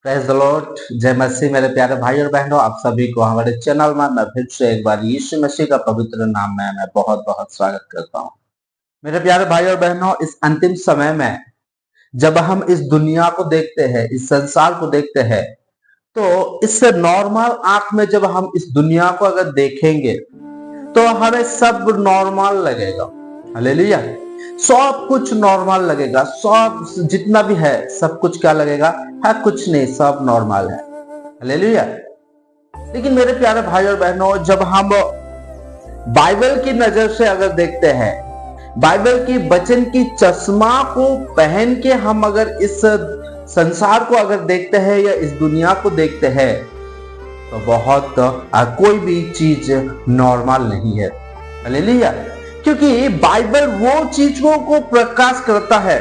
Praise the Lord. जय मसीह। मेरे प्यारे भाई और बहनों, आप सभी को हमारे चैनल में मैं फिर से एक बार यीशु मसीह का पवित्र नाम में मैं बहुत बहुत स्वागत करता हूँ। मेरे प्यारे भाई और बहनों, इस अंतिम समय में जब हम इस दुनिया को देखते हैं, इस संसार को देखते हैं, तो इस नॉर्मल आंख में जब हम इस दुनिया को अगर देखेंगे तो हमें सब नॉर्मल लगेगा। हालेलुया। सब कुछ नॉर्मल लगेगा, सब जितना भी है सब कुछ क्या लगेगा है, कुछ नहीं, सब नॉर्मल है। हालेलुया। लेकिन मेरे प्यारे भाई और बहनों, जब हम बाइबल की नजर से अगर देखते हैं, बाइबल की वचन की चश्मा को पहन के हम अगर इस संसार को अगर देखते हैं या इस दुनिया को देखते हैं, तो बहुत कोई भी चीज नॉर्मल नहीं है। हालेलुया। क्योंकि बाइबल वो चीजों को प्रकाश करता है,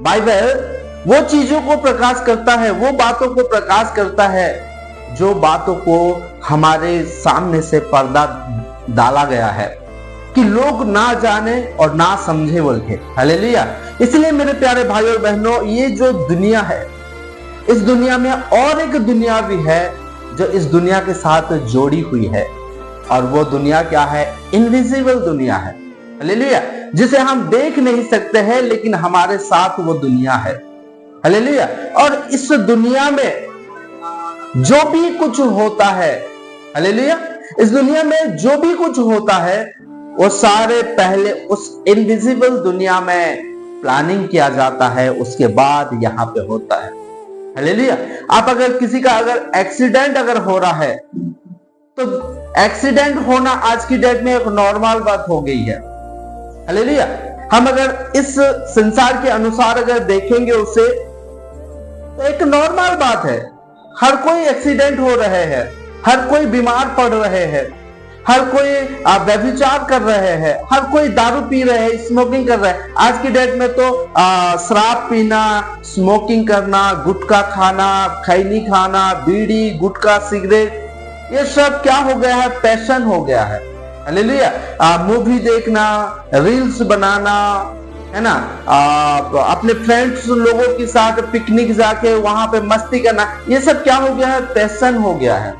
बाइबल वो चीजों को प्रकाश करता है, वो बातों को प्रकाश करता है जो बातों को हमारे सामने से पर्दा डाला गया है कि लोग ना जाने और ना समझे बोल के। हालेलुया। इसलिए मेरे प्यारे भाई और बहनों, ये जो दुनिया है, इस दुनिया में और एक दुनिया भी है जो इस दुनिया के साथ जोड़ी हुई है, और वो दुनिया क्या है? इनविजिबल दुनिया है। हालेलुया। जिसे हम देख नहीं सकते हैं, लेकिन हमारे साथ वो दुनिया है। हालेलुया। और इस दुनिया में जो भी कुछ होता है, हालेलुया, इस दुनिया में जो भी कुछ होता है वो सारे पहले उस इनविजिबल दुनिया में प्लानिंग किया जाता है, उसके बाद यहाँ पे होता है। हालेलुया। आप अगर किसी का अगर एक्सीडेंट अगर हो रहा है, तो एक्सीडेंट होना आज की डेट में एक नॉर्मल बात हो गई है। हालेलुया। हम अगर इस संसार के अनुसार अगर देखेंगे उसे, तो एक नॉर्मल बात है। हर कोई एक्सीडेंट हो रहे हैं, हर कोई बीमार पड़ रहे हैं, हर कोई व्यभिचार कर रहे हैं, हर कोई दारू पी रहे हैं, स्मोकिंग कर रहे हैं। आज की डेट में तो शराब पीना, स्मोकिंग करना, गुटखा खाना, खैनी खाना, बीड़ी, गुटखा, सिगरेट, ये सब क्या हो गया है? पैशन हो गया है। हालेलुया। मूवी देखना, रील्स बनाना, है ना, अपने फ्रेंड्स लोगों के साथ पिकनिक जाके वहां पे मस्ती करना, ये सब क्या हो गया है? पैशन हो गया है।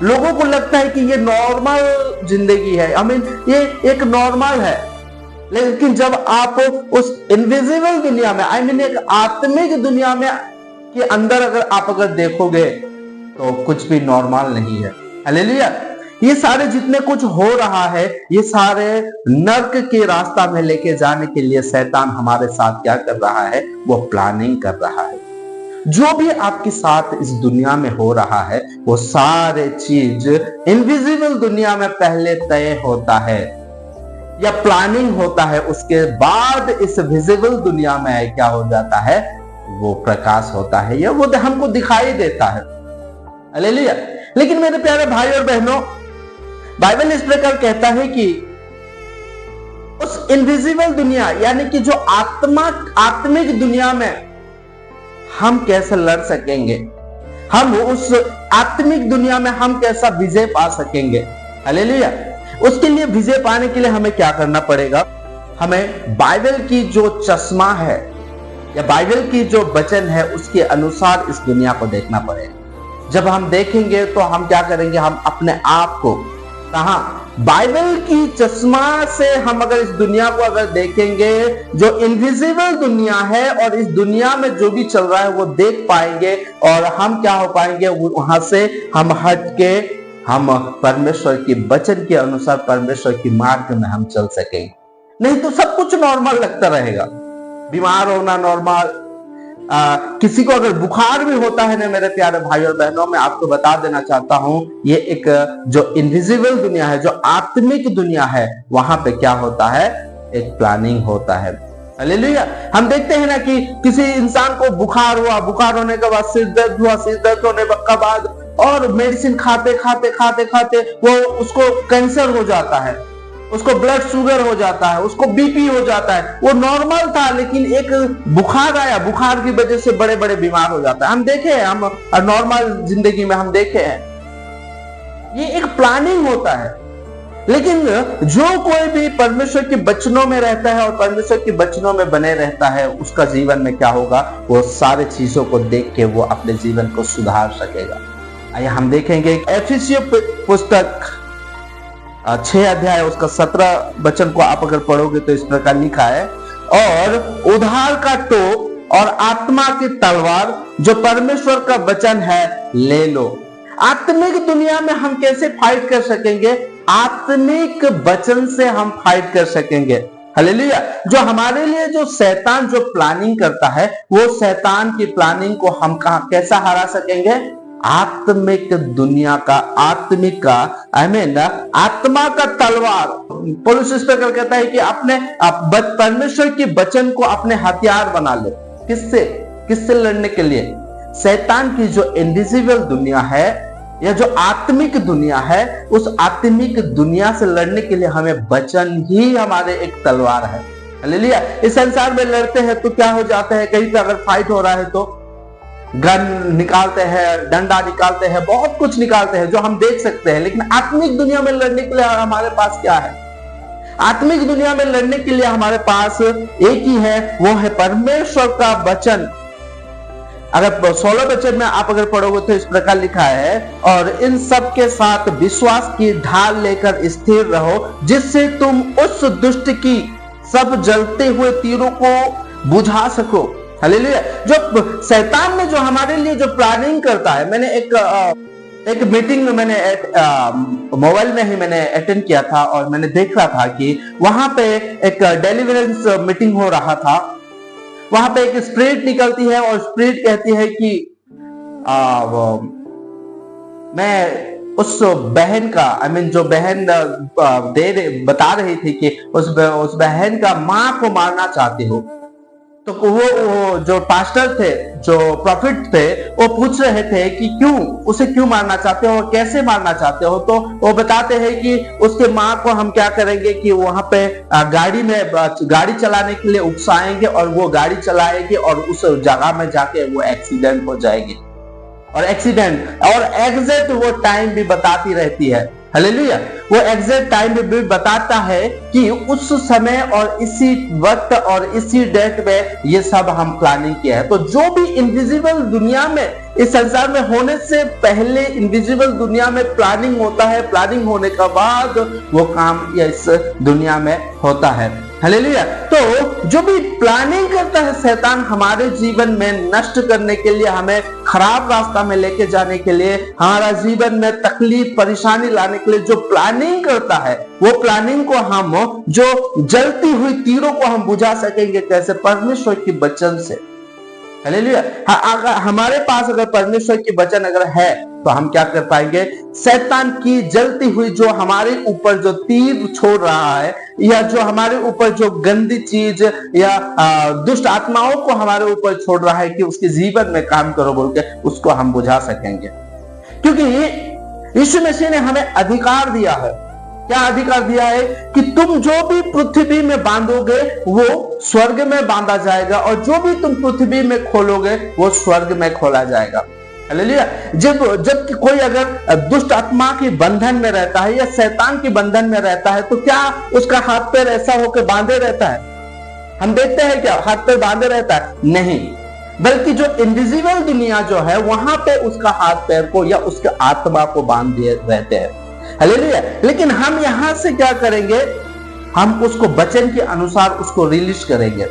लोगों को लगता है कि ये नॉर्मल जिंदगी है, आई मीन ये एक नॉर्मल है। लेकिन जब आप उस इनविजिबल दुनिया में, आई मीन एक आत्मिक दुनिया में के अंदर अगर आप अगर देखोगे, तो कुछ भी नॉर्मल नहीं है। हालेलुया। ये सारे जितने कुछ हो रहा है, ये सारे नर्क के रास्ता में लेके जाने के लिए शैतान हमारे साथ क्या कर रहा है? वो प्लानिंग कर रहा है। जो भी आपके साथ इस दुनिया में हो रहा है, वो सारे चीज इनविजिबल दुनिया में पहले तय होता है या प्लानिंग होता है, उसके बाद इस विजिबल दुनिया में क्या हो जाता है? वो प्रकाश होता है या वो हमको दिखाई देता है। हालेलुया। लेकिन मेरे प्यारे भाई और बहनों, बाइबल इस प्रकार कहता है कि उस इनविजिबल दुनिया यानी कि जो आत्मिक दुनिया में हम कैसे लड़ सकेंगे, हम उस आत्मिक दुनिया में हम कैसा विजय पा सकेंगे। हालेलुया। उसके लिए विजय पाने के लिए हमें क्या करना पड़ेगा? हमें बाइबल की जो चश्मा है या बाइबल की जो वचन है, उसके अनुसार इस दुनिया को देखना पड़ेगा। जब हम देखेंगे तो हम क्या करेंगे? हम अपने आप को कहां? बाइबल की चश्मा से हम अगर इस दुनिया को अगर देखेंगे, जो इनविजिबल दुनिया है और इस दुनिया में जो भी चल रहा है वो देख पाएंगे, और हम क्या हो पाएंगे? वहां से हम हट के हम परमेश्वर के वचन के अनुसार परमेश्वर की मार्ग में हम चल सकेंगे। नहीं तो सब कुछ नॉर्मल लगता रहेगा। बीमार होना नॉर्मल, किसी को अगर बुखार भी होता है ना, मेरे प्यारे भाई और बहनों, मैं आपको बता देना चाहता हूं, ये एक जो इनविजिबल दुनिया है, जो आत्मिक दुनिया है, वहां पे क्या होता है? एक प्लानिंग होता है। हालेलुया। हम देखते हैं ना कि किसी इंसान को बुखार हुआ, बुखार होने के बाद सिर दर्द हुआ, सिर दर्द होने के बाद और मेडिसिन खाते खाते खाते खाते वो उसको कैंसर हो जाता है, उसको ब्लड शुगर हो जाता है, उसको बीपी हो जाता है। वो नॉर्मल था, लेकिन एक बुखार आया, बुखार की वजह से बड़े बड़े बीमार हो जाता है। हम देखे हैं, हम नॉर्मल जिंदगी में हम देखे हैं, ये एक प्लानिंग होता है। लेकिन जो कोई भी परमेश्वर के वचनों में रहता है और परमेश्वर के वचनों में बने रहता है, उसका जीवन में क्या होगा, वो सारे चीजों को देख के वो अपने जीवन को सुधार सकेगा। आइए हम देखेंगे एफिसियों पुस्तक 6 अध्याय उसका 17 वचन को आप अगर पढ़ोगे तो इस प्रकार लिखा है, और उद्धार का टोप और आत्मा की तलवार जो परमेश्वर का वचन है ले लो। आत्मिक दुनिया में हम कैसे फाइट कर सकेंगे? आत्मिक वचन से हम फाइट कर सकेंगे। हालेलुया। जो हमारे लिए जो शैतान जो प्लानिंग करता है, वो शैतान की प्लानिंग को हम कैसा हरा सकेंगे? आत्मिक दुनिया का, आत्मिक का आमीन, आत्मा का तलवार। पौलुस इस प्रकार कहता है कि अपने परमेश्वर के वचन को अपने हथियार बना ले। किससे लड़ने के लिए? शैतान की जो इनविजिबल दुनिया है या जो आत्मिक दुनिया है, उस आत्मिक दुनिया से लड़ने के लिए हमें वचन ही हमारे एक तलवार है। हालेलुया। इस संसार में लड़ते हैं तो क्या हो जाता है, कहीं पे अगर फाइट हो रहा है तो गन निकालते हैं, डंडा निकालते हैं, बहुत कुछ निकालते हैं जो हम देख सकते हैं। लेकिन आत्मिक दुनिया में लड़ने के लिए हमारे पास क्या है? आत्मिक दुनिया में लड़ने के लिए हमारे पास एक ही है, वो है परमेश्वर का वचन। अगर 16 वचन में आप अगर पढ़ोगे तो इस प्रकार लिखा है, और इन सब के साथ विश्वास की ढाल लेकर स्थिर रहो, जिससे तुम उस दुष्ट की सब जलते हुए तीरों को बुझा सको। हालेलुया। जो शैतान ने जो हमारे लिए जो प्लानिंग करता है, मैंने एक मीटिंग में मैंने मोबाइल में ही मैंने अटेंड किया था और मैंने देख रहा था कि वहां पे एक डेलीवरेंस मीटिंग हो रहा था। वहां पे एक स्पिरिट निकलती है और स्पिरिट कहती है कि मैं उस बहन का जो बहन बता रही थी कि उस बहन का मां को मारना चाहती हो। तो वो जो पास्टर थे, जो प्रॉफिट थे, वो पूछ रहे थे कि उसे क्यों मारना चाहते हो और कैसे मारना चाहते हो। तो वो बताते हैं कि उसके माँ को हम क्या करेंगे कि वहां पे गाड़ी चलाने के लिए उकसाएंगे और वो गाड़ी चलाएगी और उस जगह में जाके वो एक्सीडेंट हो जाएगी। और एग्जैक्ट वो टाइम भी बताती रहती है। हालेलुया। वो एग्जैक्ट टाइम भी बताता है कि उस समय और इसी वक्त और इसी डेट में ये सब हम प्लानिंग किया है। तो जो भी इनविजिबल दुनिया में, इस संसार में होने से पहले इनविजिबल दुनिया में प्लानिंग होता है, प्लानिंग होने के बाद वो काम इस दुनिया में होता है। हालेलुया। तो जो भी प्लानिंग करता है शैतान हमारे जीवन में नष्ट करने के लिए, हमें खराब रास्ता में लेके जाने के लिए, हमारा जीवन में तकलीफ परेशानी लाने के लिए जो प्लानिंग करता है, वो प्लानिंग को हम जो जलती हुई तीरों को हम बुझा सकेंगे कैसे? परमेश्वर के वचन से। हालेलुया। हमारे पास अगर परमेश्वर की वचन अगर है तो हम क्या कर पाएंगे? शैतान की जलती हुई जो हमारे ऊपर जो तीर छोड़ रहा है, या जो हमारे ऊपर जो गंदी चीज या दुष्ट आत्माओं को हमारे ऊपर छोड़ रहा है कि उसके जीवन में काम करो बोल के, उसको हम बुझा सकेंगे। क्योंकि यीशु मसीह ने हमें अधिकार दिया है। क्या अधिकार दिया है? कि तुम जो भी पृथ्वी में बांधोगे वो स्वर्ग में बांधा जाएगा, और जो भी तुम पृथ्वी में खोलोगे वो स्वर्ग में खोला जाएगा। हालेलुया। जब कोई अगर दुष्ट आत्मा के बंधन में रहता है या शैतान के बंधन में रहता है, तो क्या उसका हाथ पैर ऐसा होकर बांधे रहता है? हम देखते हैं क्या हाथ पैर बांधे रहता है? नहीं, बल्कि जो इनविजिबल दुनिया जो है वहां पे उसका हाथ पैर को या उसके आत्मा को बांध दिए रहते हैं। हालेलुया। लेकिन हम यहां से क्या करेंगे? हम उसको वचन के अनुसार उसको रिलीज करेंगे।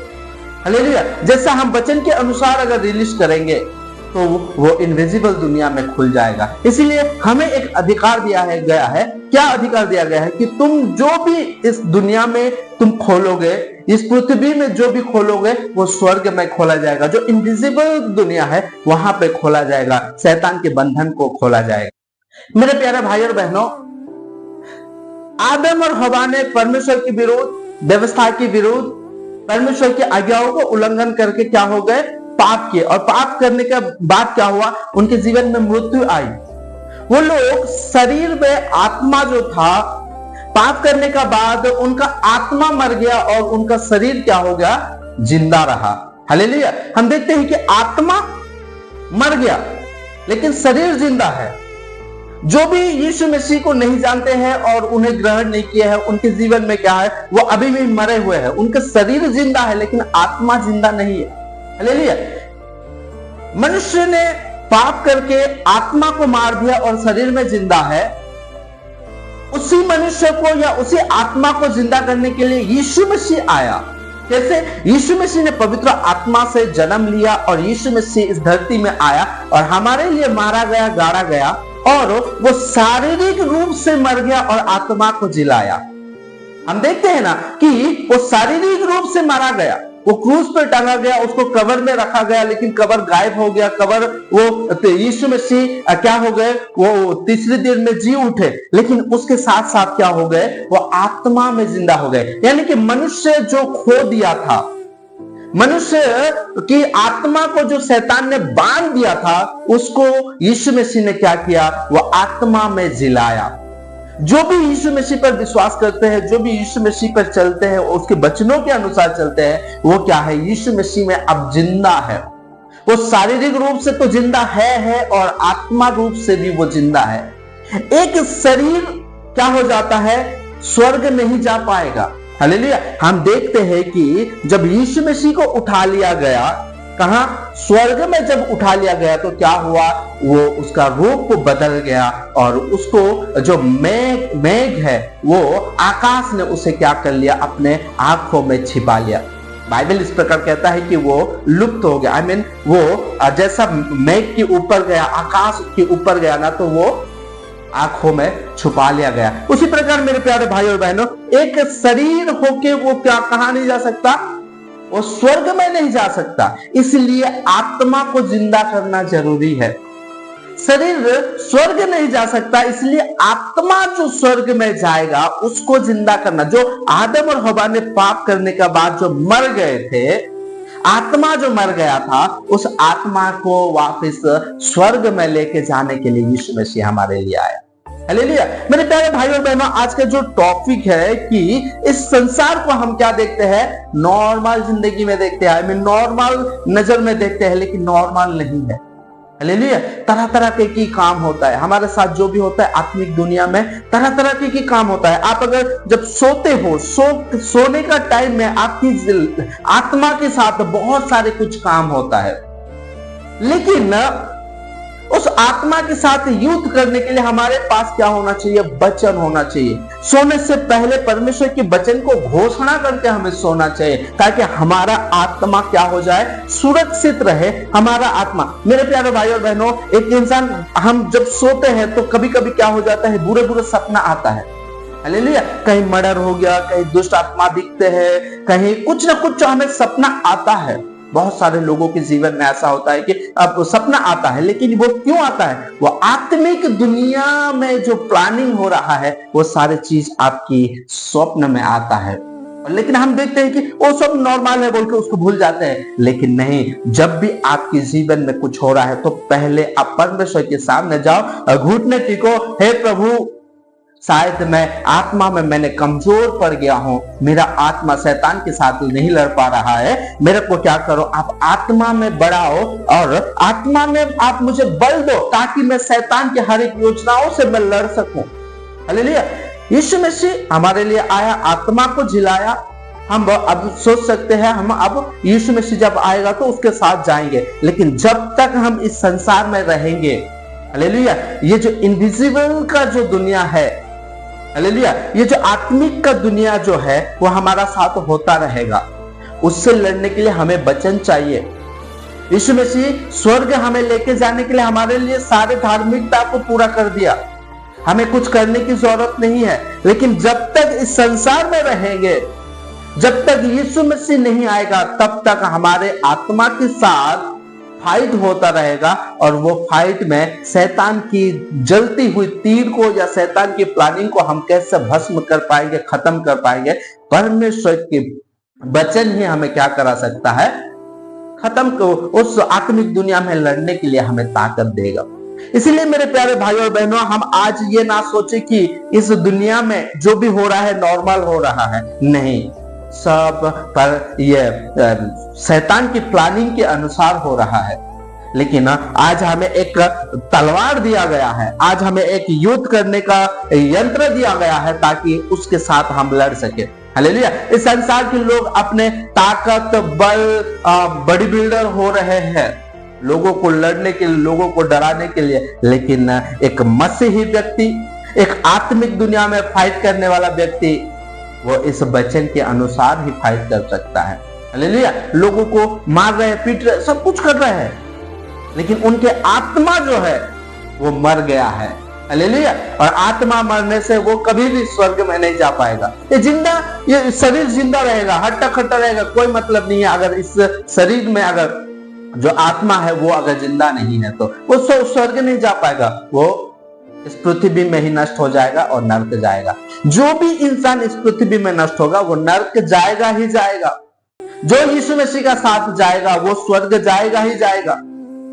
हालेलुया। जैसा हम वचन के अनुसार अगर रिलीज करेंगे तो वो इनविजिबल दुनिया में खुल जाएगा। इसीलिए हमें एक अधिकार दिया गया है। क्या अधिकार दिया गया है? कि तुम जो भी इस दुनिया में तुम खोलोगे, इस पृथ्वी में जो भी खोलोगे वो स्वर्ग में खोला जाएगा। जो इनविजिबल दुनिया है वहां पे खोला जाएगा, शैतान के बंधन को खोला जाएगा। मेरे प्यारे भाई और बहनों, आदम और हवा ने परमेश्वर के विरुद्ध, व्यवस्था के विरुद्ध, परमेश्वर की आज्ञाओं को उल्लंघन करके क्या हो गए? पाप किए। और पाप करने के बाद क्या हुआ? उनके जीवन में मृत्यु आई। वो लोग शरीर में आत्मा जो था, पाप करने का बाद उनका आत्मा मर गया और उनका शरीर क्या हो गया? जिंदा रहा। हालेलुया। हम देखते हैं कि आत्मा मर गया लेकिन शरीर जिंदा है। जो भी यीशु मसीह को नहीं जानते हैं और उन्हें ग्रहण नहीं किया है, उनके जीवन में क्या है, वो अभी भी मरे हुए हैं। उनका शरीर जिंदा है लेकिन आत्मा जिंदा नहीं है। हालेलुया। मनुष्य ने पाप करके आत्मा को मार दिया और शरीर में जिंदा है। उसी मनुष्य को या उसी आत्मा को जिंदा करने के लिए यीशु मसीह आया। कैसे? यीशु मसीह ने पवित्र आत्मा से जन्म लिया और यीशु मसीह इस धरती में आया और हमारे लिए मारा गया, गाड़ा गया और वो शारीरिक रूप से मर गया और आत्मा को जिलाया। हम देखते हैं ना कि वो शारीरिक रूप से मारा गया, वो क्रूस पर टांगा गया, उसको कब्र में रखा गया, लेकिन कब्र गायब हो गया। कब्र वो यीशु मसीह क्या हो गए, वो तीसरे दिन में जी उठे, लेकिन उसके साथ साथ क्या हो गए, वो आत्मा में जिंदा हो गए। यानी कि मनुष्य जो खो दिया था, मनुष्य की आत्मा को जो शैतान ने बांध दिया था, उसको यीशु मसीह ने क्या किया, वो आत्मा में जिलाया। जो भी यीशु मसीह पर विश्वास करते हैं, जो भी यीशु मसीह पर चलते हैं, उसके वचनों के अनुसार चलते हैं, वो क्या है, यीशु मसीह में अब जिंदा है। वो शारीरिक रूप से तो जिंदा है और आत्मा रूप से भी वो जिंदा है। एक शरीर क्या हो जाता है, स्वर्ग नहीं जा पाएगा। हालेलुया। हम देखते हैं कि जब यीशु मसीह को उठा लिया गया, कहां, स्वर्ग में जब उठा लिया गया, तो क्या हुआ, वो उसका रूप बदल गया और उसको जो मेघ है, वो आकाश ने उसे क्या कर लिया, अपने आंखों में छिपा लिया। बाइबल इस प्रकार कहता है कि वो लुप्त हो गया। वो जैसा मेघ के ऊपर गया, आकाश के ऊपर गया ना, तो वो आंखों में छुपा लिया गया। उसी प्रकार मेरे प्यारे भाई और बहनों, एक शरीर होके वो क्या, कहां नहीं जा सकता, वो स्वर्ग में नहीं जा सकता। इसलिए आत्मा को जिंदा करना जरूरी है। शरीर स्वर्ग नहीं जा सकता, इसलिए आत्मा जो स्वर्ग में जाएगा उसको जिंदा करना। जो आदम और हवा ने पाप करने के बाद जो मर गए थे, आत्मा जो मर गया था, उस आत्मा को वापस स्वर्ग में लेके जाने के लिए यीशु मसीह हमारे लिए आया। हालेलुया। मेरे प्यारे भाई और बहनों, आज का जो टॉपिक है कि इस संसार को हम क्या देखते हैं, नॉर्मल जिंदगी में देखते हैं, नॉर्मल नजर में देखते हैं, लेकिन नॉर्मल नहीं है। हालेलुया। तरह तरह के काम होता है हमारे साथ, जो भी होता है आत्मिक दुनिया में तरह तरह के काम होता है। आप अगर जब सोते हो, सोने का टाइम में आपकी आत्मा के साथ बहुत सारे कुछ काम होता है, लेकिन उस आत्मा के साथ युद्ध करने के लिए हमारे पास क्या होना चाहिए, वचन होना चाहिए। सोने से पहले परमेश्वर के वचन को घोषणा करके हमें सोना चाहिए, ताकि हमारा आत्मा क्या हो जाए, सुरक्षित रहे हमारा आत्मा। मेरे प्यारे भाई और बहनों, एक इंसान, हम जब सोते हैं तो कभी कभी क्या हो जाता है, बुरे बुरे सपना आता है। हालेलुया। कहीं मर्डर हो गया, कहीं दुष्ट आत्मा दिखते हैं, कहीं कुछ ना कुछ हमें सपना आता है। बहुत सारे लोगों के जीवन में ऐसा होता है कि अब सपना आता है, लेकिन वो क्यों आता है, वो आत्मिक दुनिया में जो प्लानिंग हो रहा है, वो सारे चीज आपकी स्वप्न में आता है। लेकिन हम देखते हैं कि वो सब नॉर्मल है बोल के उसको भूल जाते हैं, लेकिन नहीं, जब भी आपके जीवन में कुछ हो रहा है तो पहले आप परमेश्वर के सामने जाओ, घुटने टेको, हे प्रभु, शायद मैं आत्मा में मैंने कमजोर पड़ गया हूं, मेरा आत्मा शैतान के साथ नहीं लड़ पा रहा है, मेरे को क्या करो, आप आत्मा में बढ़ाओ और आत्मा में आप मुझे बल दो, ताकि मैं शैतान के हर एक योजनाओं से मैं लड़ सकूं। हालेलुया। यीशु मसीह हमारे लिए आया, आत्मा को जिलाया। हम अब सोच सकते हैं हम अब यीशु मसीह जब आएगा तो उसके साथ जाएंगे, लेकिन जब तक हम इस संसार में रहेंगे, हालेलुया, ये जो इनविजिबल का जो दुनिया है, हालेलुया, ये जो आत्मिक का दुनिया जो है, वो हमारा साथ होता रहेगा। उससे लड़ने के लिए हमें वचन चाहिए। यीशु मसीह स्वर्ग हमें लेके जाने के लिए हमारे लिए सारे धार्मिकता को पूरा कर दिया, हमें कुछ करने की जरूरत नहीं है। लेकिन जब तक इस संसार में रहेंगे, जब तक यीशु मसीह नहीं आएगा, तब तक हमारे आत्मा के साथ फाइट होता रहेगा, और वो फाइट में शैतान की जलती हुई तीर को या शैतान की प्लानिंग को हम कैसे भस्म कर पाएंगे, खत्म कर पाएंगे, परमेश्वर के वचन ही हमें क्या करा सकता है, खत्म को उस आत्मिक दुनिया में लड़ने के लिए हमें ताकत देगा। इसलिए मेरे प्यारे भाई और बहनों, हम आज ये ना सोचे कि इस दुनिया में जो भी हो रहा है नॉर्मल हो रहा है, नहीं, सब पर यह शैतान की प्लानिंग के अनुसार हो रहा है। लेकिन आज हमें एक तलवार दिया गया है, आज हमें एक युद्ध करने का यंत्र दिया गया है ताकि उसके साथ हम लड़ सके। हालेलुया। इस संसार के लोग अपने ताकत, बल, बॉडी बिल्डर हो रहे हैं लोगों को लड़ने के लिए, लोगों को डराने के लिए, लेकिन एक मसीही व्यक्ति, एक आत्मिक दुनिया में फाइट करने वाला व्यक्ति, वो इस वचन के अनुसार ही फाइट कर सकता है। हालेलुया। लोगों को मार रहे, पीट रहे, सब कुछ कर रहे हैं, लेकिन उनके आत्मा जो है वो मर गया है। हालेलुया। और आत्मा मरने से वो कभी भी स्वर्ग में नहीं जा पाएगा। ये शरीर जिंदा रहेगा, हट्टा खट्टा रहेगा, कोई मतलब नहीं है। अगर इस शरीर में अगर जो आत्मा है वो अगर जिंदा नहीं है तो वो स्वर्ग नहीं जा पाएगा, वो इस पृथ्वी में ही नष्ट हो जाएगा और नरक जाएगा। जो भी इंसान इस पृथ्वी में नष्ट होगा वो नरक जाएगा ही जाएगा। जो यीशु मसीह का साथ जाएगा वो स्वर्ग जाएगा ही जाएगा।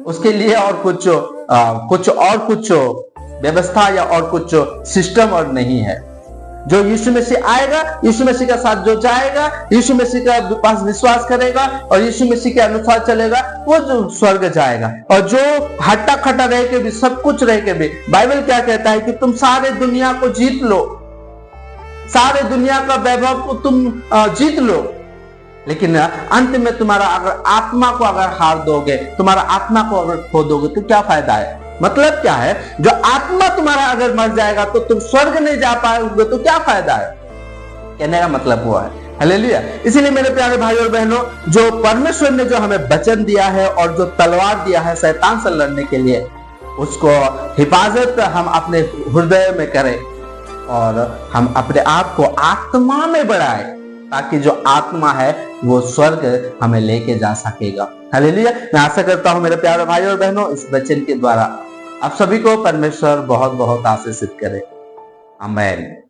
उसके लिए और कुछ व्यवस्था या और कुछ सिस्टम और नहीं है। जो यीशु मसीह आएगा, यीशु मसीह का साथ जो जाएगा, यीशु मसीह का पास विश्वास करेगा और यीशु मसीह के अनुसार चलेगा, वो जो स्वर्ग जाएगा। और जो हट्टा खट्टा रह के भी, सब कुछ रह के भी, बाइबल क्या कहता है कि तुम सारे दुनिया को जीत लो, सारे दुनिया का वैभव को तुम जीत लो, लेकिन अंत में तुम्हारा अगर आत्मा को अगर हार दोगे, तुम्हारा आत्मा को अगर खो दोगे तो क्या फायदा है? मतलब क्या है? जो आत्मा तुम्हारा अगर मर जाएगा तो तुम स्वर्ग नहीं जा पाओगे तो क्या फायदा है? कहने का मतलब हुआ है। हालेलुया। इसीलिए मेरे प्यारे भाई और बहनों, जो परमेश्वर ने जो हमें वचन दिया है और जो तलवार दिया है शैतान से लड़ने के लिए, उसको हिफाजत हम अपने हृदय में करें और हम अपने आप को आत्मा में बढ़ाएं, ताकि जो आत्मा है वो स्वर्ग हमें लेके जा सकेगा। हालेलुया। मैं आशा करता हूं मेरे प्यारे भाई और बहनों, इस वचन के द्वारा आप सभी को परमेश्वर बहुत बहुत आशीषित करे। आमीन।